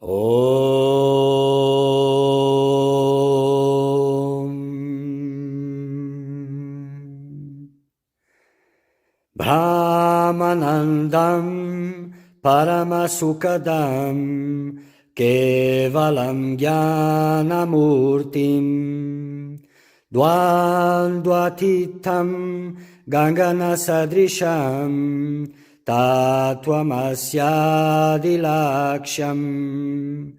Om Brahmanandam Paramasukadam Kevalam Jnanamurtim Dvandvatitam Ganganasadrisham Tattvamasyadilaksham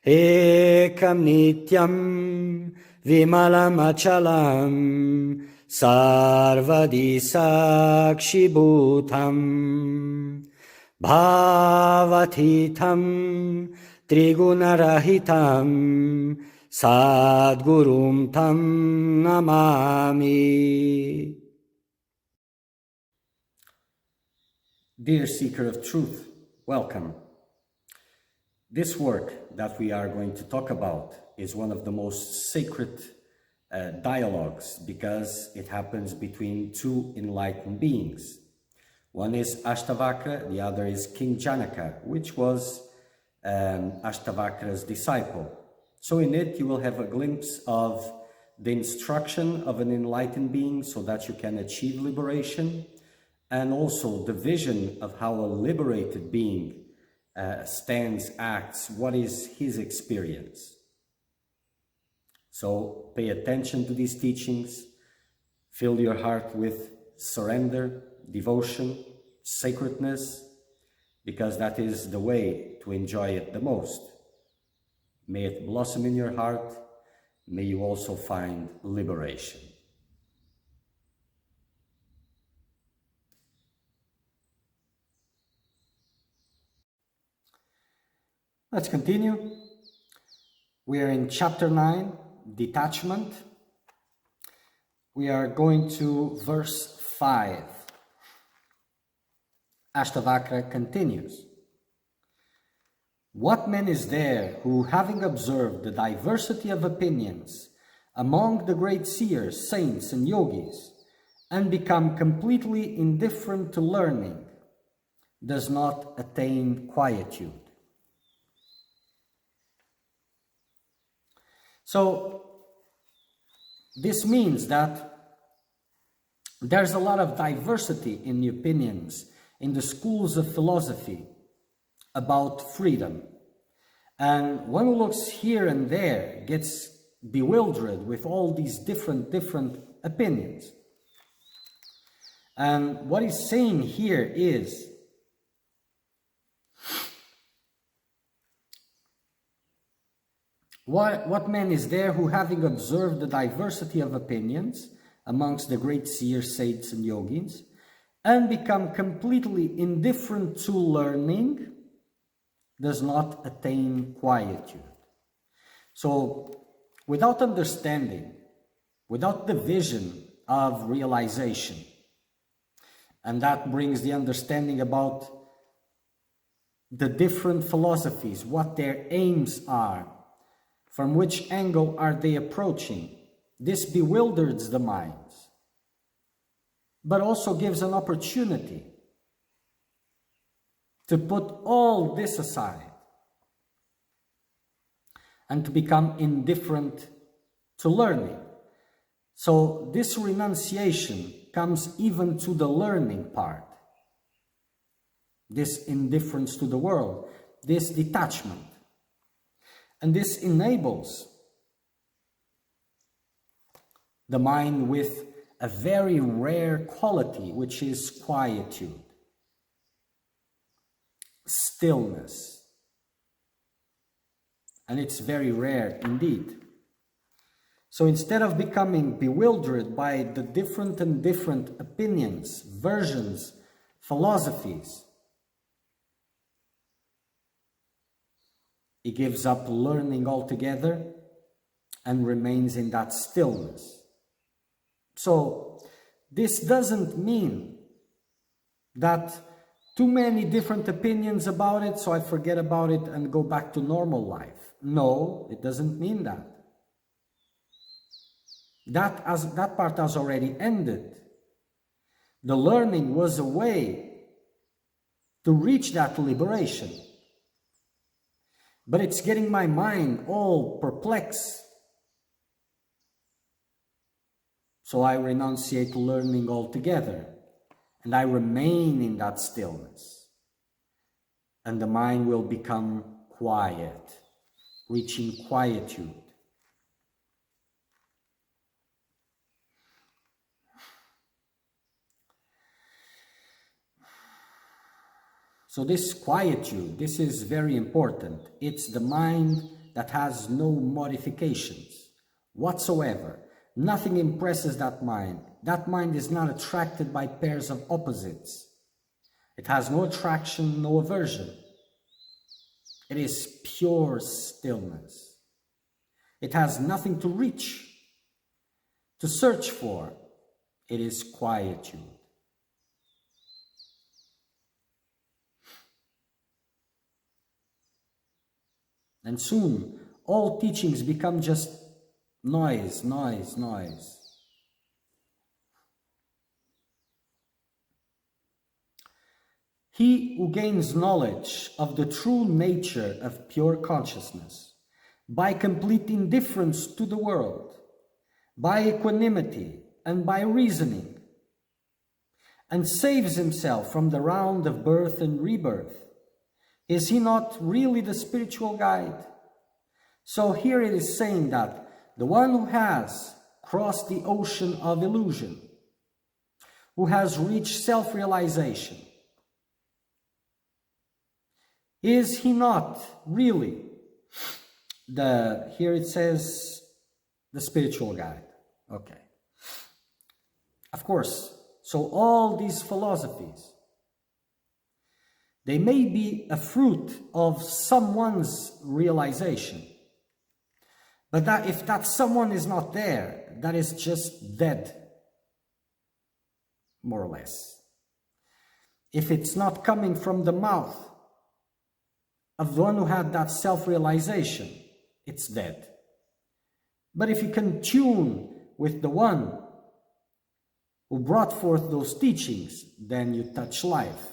Ekam Nityam Vimalamachalam Sarvadi Sakshibhutam Bhavatitam Trigunarahitam Sadgurum Tam Namami. Dear Seeker of Truth, welcome. This work that we are going to talk about is one of the most sacred dialogues because it happens between two enlightened beings. One is Ashtavakra, the other is King Janaka, which was Ashtavakra's disciple. So in it you will have a glimpse of the instruction of an enlightened being so that you can achieve liberation, and also the vision of how a liberated being stands, acts, what is his experience. So pay attention to these teachings, fill your heart with surrender, devotion, sacredness, because that is the way to enjoy it the most. May it blossom in your heart, may you also find liberation. Let's continue. We are in chapter 9, detachment. We are going to verse 5. Ashtavakra continues. What man is there who, having observed the diversity of opinions among the great seers, saints, and yogis, and become completely indifferent to learning, does not attain quietude? So this means that there's a lot of diversity in the opinions in the schools of philosophy about freedom. And one who looks here and there gets bewildered with all these different opinions. And what he's saying here is what man is there who, having observed the diversity of opinions amongst the great seers, saints, and yogis, and become completely indifferent to learning, does not attain quietude? So, without understanding, without the vision of realization, and that brings the understanding about the different philosophies, what their aims are, from which angle are they approaching? This bewilders the minds, but also gives an opportunity to put all this aside and to become indifferent to learning. So this renunciation comes even to the learning part, this indifference to the world, this detachment. And this enables the mind with a very rare quality, which is quietude, stillness. And it's very rare indeed. So instead of becoming bewildered by the different opinions, versions, philosophies, he gives up learning altogether and remains in that stillness. So this doesn't mean that too many different opinions about it, so I forget about it and go back to normal life. No, it doesn't mean that. That part has already ended. The learning was a way to reach that liberation. but it's getting my mind all perplexed. So I renunciate learning altogether, and I remain in that stillness. And the mind will become quiet, reaching quietude. So this quietude, this is very important. It's the mind that has no modifications whatsoever. Nothing impresses that mind. That mind is not attracted by pairs of opposites. It has no attraction, no aversion. It is pure stillness. It has nothing to reach, to search for. It is quietude. And soon, all teachings become just noise, noise, noise. He who gains knowledge of the true nature of pure consciousness, by complete indifference to the world, by equanimity and by reasoning, and saves himself from the round of birth and rebirth, is he not really the spiritual guide? So here it is saying that the one who has crossed the ocean of illusion, who has reached self-realization, is he not really here it says, the spiritual guide? Okay. Of course, so all these philosophies, they may be a fruit of someone's realization, but that if that someone is not there, that is just dead, more or less. If it's not coming from the mouth of the one who had that self-realization, it's dead. But if you can tune with the one who brought forth those teachings, then you touch life.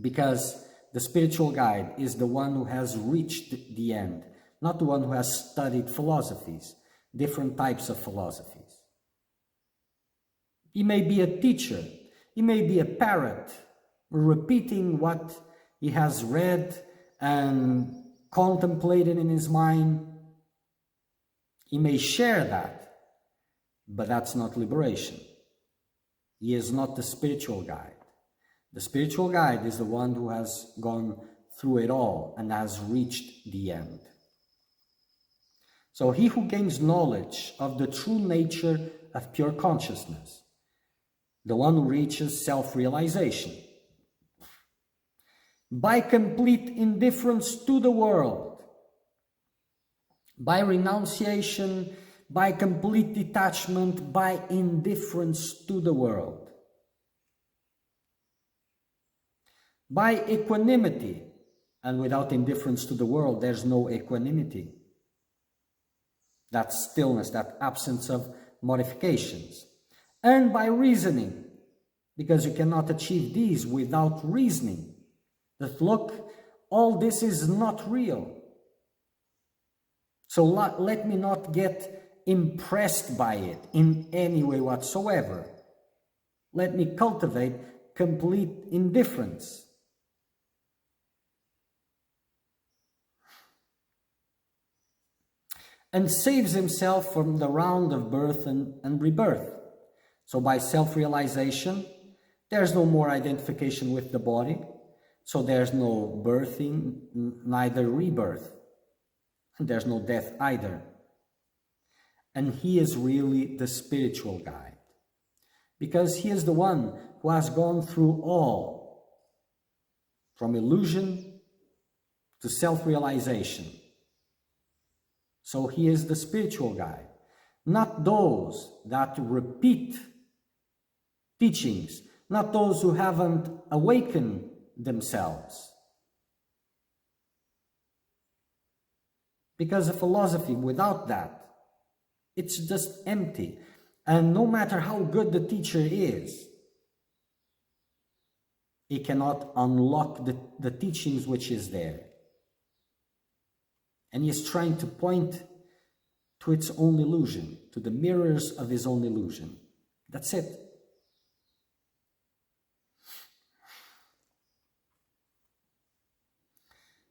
Because the spiritual guide is the one who has reached the end, not the one who has studied philosophies, different types of philosophies. He may be a teacher, he may be a parrot, repeating what he has read and contemplated in his mind. He may share that, but that's not liberation. He is not the spiritual guide. The spiritual guide is the one who has gone through it all and has reached the end. So he who gains knowledge of the true nature of pure consciousness, the one who reaches self-realization, by complete indifference to the world, by renunciation, by complete detachment, by indifference to the world, by equanimity, and without indifference to the world, there's no equanimity. That stillness, that absence of modifications. And by reasoning, because you cannot achieve these without reasoning. That look, all this is not real. So let me not get impressed by it in any way whatsoever. Let me cultivate complete indifference. And saves himself from the round of birth and rebirth. So by self-realization, there's no more identification with the body, so there's no birthing, neither rebirth, and there's no death either. And he is really the spiritual guide, because he is the one who has gone through all, from illusion to self-realization. So he is the spiritual guide, not those that repeat teachings, not those who haven't awakened themselves. Because a philosophy without that, it's just empty. And no matter how good the teacher is, he cannot unlock the teachings which is there. And he is trying to point to its own illusion, to the mirrors of his own illusion. That's it.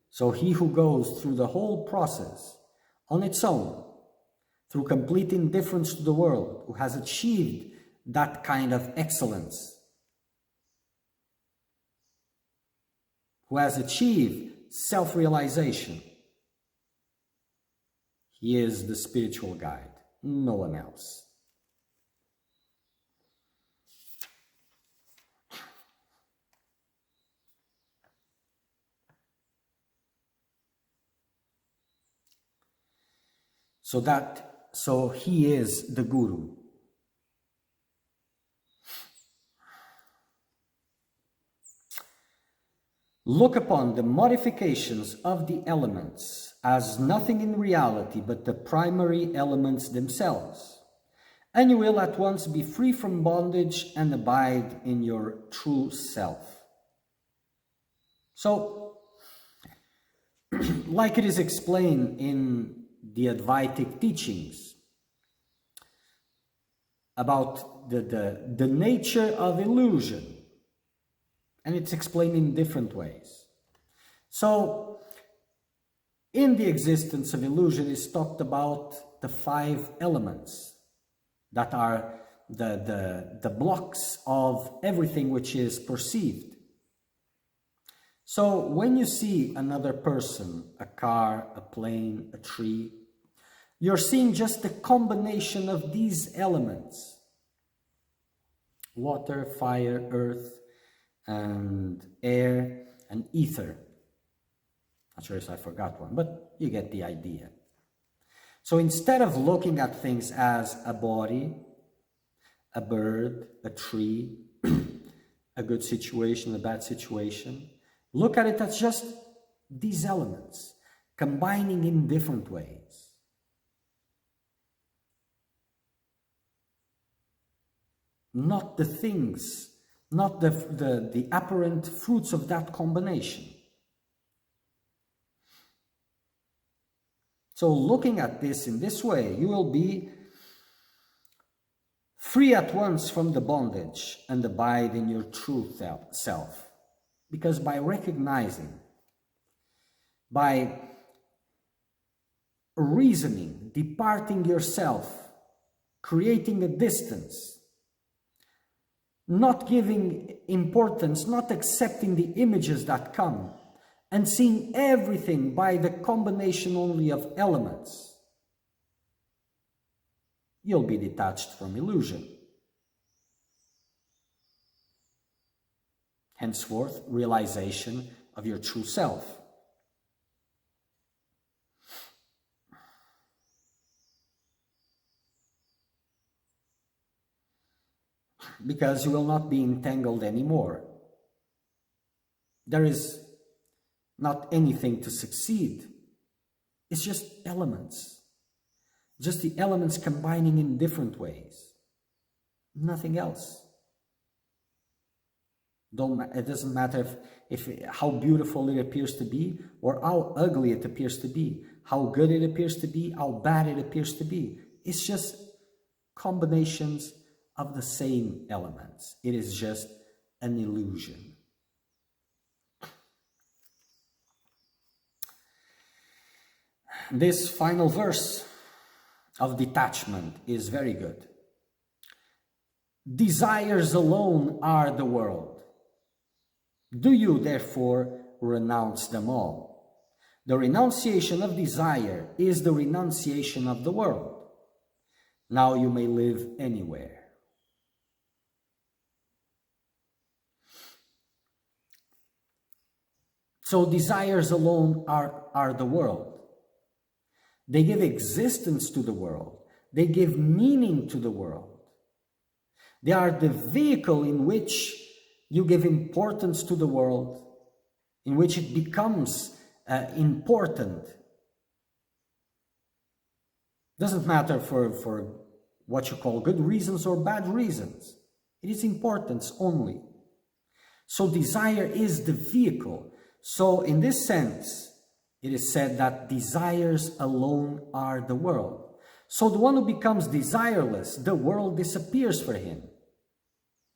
So he who goes through the whole process on its own, through complete indifference to the world, who has achieved that kind of excellence, who has achieved self-realization, he is the spiritual guide, no one else. So he is the Guru. Look upon the modifications of the elements as nothing in reality but the primary elements themselves, and you will at once be free from bondage and abide in your true self. So, like it is explained in the Advaitic teachings about the nature of illusion, and it's explained in different ways. So, in the existence of illusion is talked about the 5 elements that are the blocks of everything which is perceived. So when you see another person, a car, a plane, a tree, you're seeing just the combination of these elements: water, fire, earth, and air, and ether. Not sure if I forgot one, but you get the idea. So instead of looking at things as a body, a bird, a tree, a good situation, a bad situation, look at it as just these elements, combining in different ways. Not the things, not the apparent fruits of that combination. So looking at this in this way, you will be free at once from the bondage and abide in your true self. Because by recognizing, by reasoning, departing yourself, creating a distance, not giving importance, not accepting the images that come, and seeing everything by the combination only of elements, you'll be detached from illusion. Henceforth, realization of your true self. Because you will not be entangled anymore. There is not anything to succeed. It's just elements. Just the elements combining in different ways. Nothing else. It doesn't matter if how beautiful it appears to be or how ugly it appears to be, how good it appears to be, how bad it appears to be. It's just combinations of the same elements. It is just an illusion. This final verse of detachment is very good. Desires alone are the world. Do you, therefore, renounce them all? The renunciation of desire is the renunciation of the world. Now you may live anywhere. So desires alone are the world. They give existence to the world. They give meaning to the world. They are the vehicle in which you give importance to the world, in which it becomes important. Doesn't matter for what you call good reasons or bad reasons. It is importance only. So desire is the vehicle. So in this sense, it is said that desires alone are the world. So the one who becomes desireless, the world disappears for him.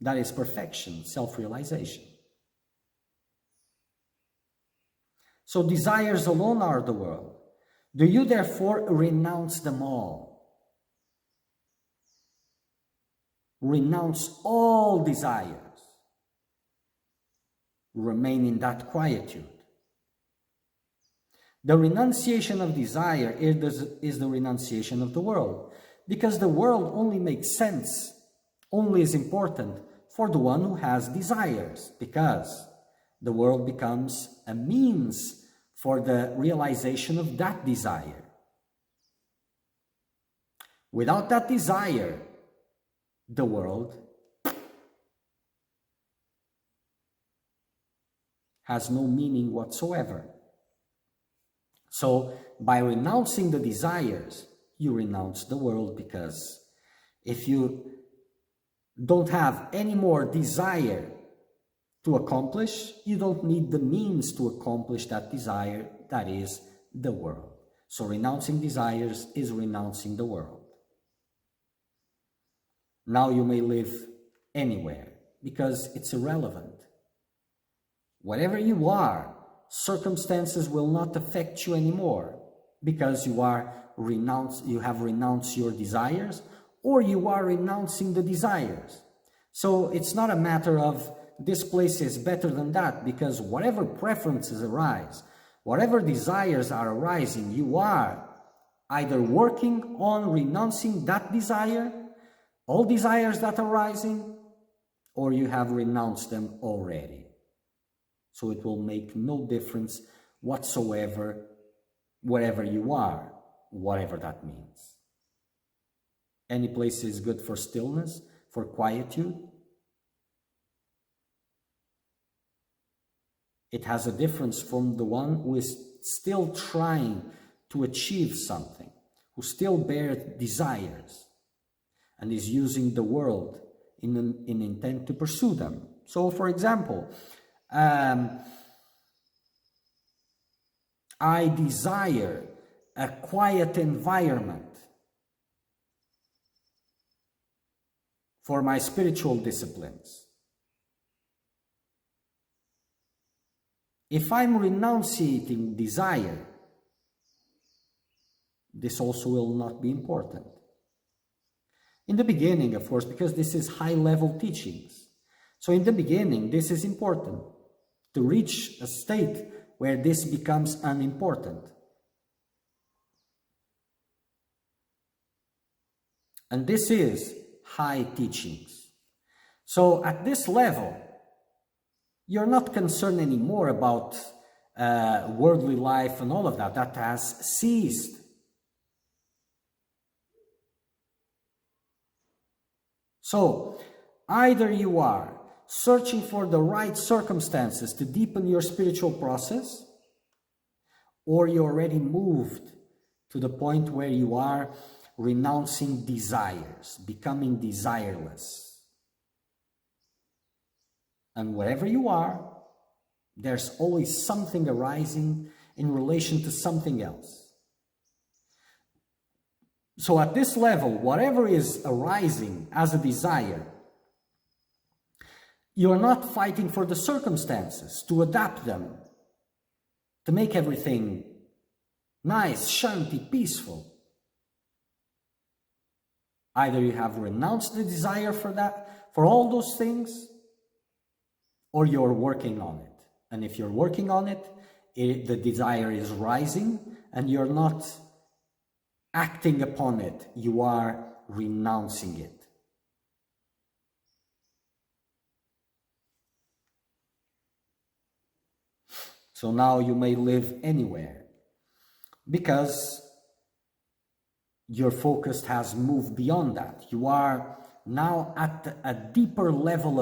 That is perfection, self-realization. So desires alone are the world. Do you therefore renounce them all? Renounce all desires. Remain in that quietude. The renunciation of desire is the renunciation of the world, because the world only makes sense, only is important for the one who has desires, because the world becomes a means for the realization of that desire. Without that desire, the world has no meaning whatsoever. So, by renouncing the desires, you renounce the world, because if you don't have any more desire to accomplish, you don't need the means to accomplish that desire, that is the world. So renouncing desires is renouncing the world. Now you may live anywhere, because it's irrelevant. Whatever you are, circumstances will not affect you anymore, because you have renounced your desires, or you are renouncing the desires. So it's not a matter of this place is better than that, because whatever preferences arise, whatever desires are arising, you are either working on renouncing that desire, all desires that are arising, or you have renounced them already. So it will make no difference whatsoever wherever you are, whatever that means. Any place is good for stillness, for quietude. It has a difference from the one who is still trying to achieve something, who still bears desires and is using the world in intent to pursue them. So, for example, I desire a quiet environment for my spiritual disciplines. If I'm renunciating desire, this also will not be important. In the beginning, of course, because this is high-level teachings. So in the beginning, this is important to reach a state where this becomes unimportant. And this is high teachings. So at this level, you're not concerned anymore about worldly life and all of that. That has ceased. So, either you are searching for the right circumstances to deepen your spiritual process, or you already moved to the point where you are renouncing desires, becoming desireless. And wherever you are, there's always something arising in relation to something else. So at this level, whatever is arising as a desire, you're not fighting for the circumstances to adapt them, to make everything nice, shanti, peaceful. Either you have renounced the desire for that, for all those things, or you're working on it. And if you're working on it, the desire is rising and you're not acting upon it, you are renouncing it. So now you may live anywhere, because your focus has moved beyond that. You are now at a deeper level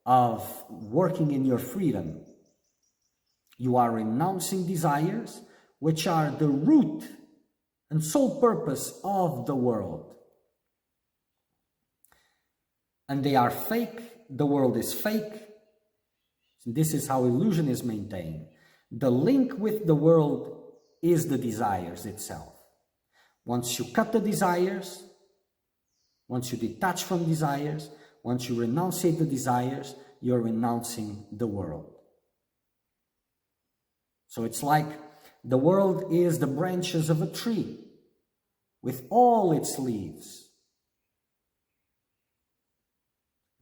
of working in your freedom. You are renouncing desires, which are the root and sole purpose of the world. And they are fake. The world is fake. This is how illusion is maintained. The link with the world is the desires itself. Once you cut the desires, once you detach from desires, once you renunciate the desires, you're renouncing the world. So it's like the world is the branches of a tree with all its leaves.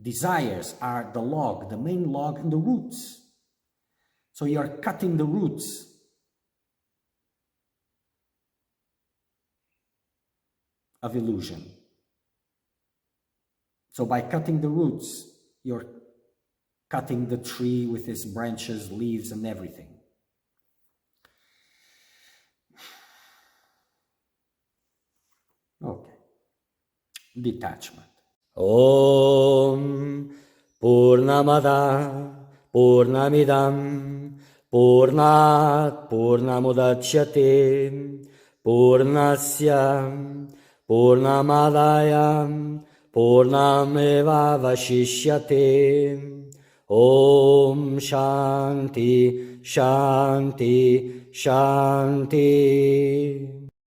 Desires are the log, the main log, and the roots. So you're cutting the roots. Of illusion. So by cutting the roots, you're cutting the tree with its branches, leaves, and everything. Okay. Detachment. Om Purnamada Purnamidam Purnat Purnamudachyate Purnasya Purnamadaya Purnameva Vashishyate. Om Shanti Shanti Shanti.